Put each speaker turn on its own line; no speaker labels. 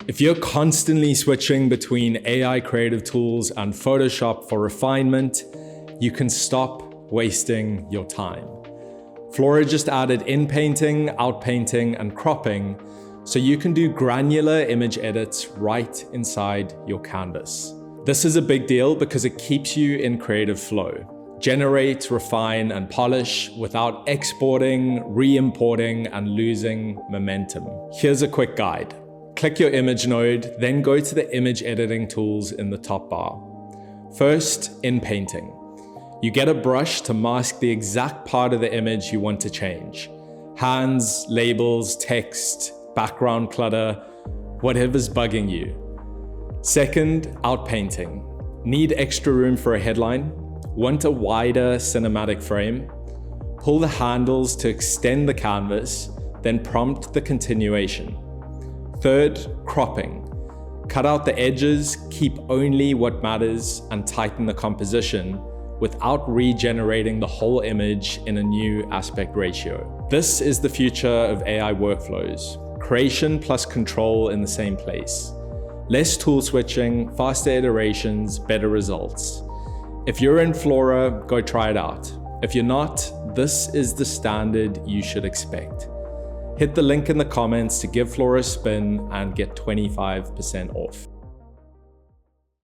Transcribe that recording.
If you're constantly switching between AI creative tools and Photoshop for refinement, you can stop wasting your time. FLORA just added inpainting, outpainting, and cropping, so you can do granular image edits right inside your canvas. This is a big deal because it keeps you in creative flow. Generate, refine, and polish without exporting, re-importing, and losing momentum. Here's a quick guide. Click your image node, then go to the image editing tools in the top bar. First, inpainting. You get a brush to mask the exact part of the image you want to change. Hands, labels, text, background clutter, whatever's bugging you. Second, outpainting. Need extra room for a headline? Want a wider cinematic frame? Pull the handles to extend the canvas, then prompt the continuation. Third, cropping. Cut out the edges, keep only what matters, and tighten the composition without regenerating the whole image in a new aspect ratio. This is the future of AI workflows. Creation plus control in the same place. Less tool switching, faster iterations, better results. If you're in FLORA, go try it out. If you're not, this is the standard you should expect. Hit the link in the comments to give FLORA a spin and get 25% off.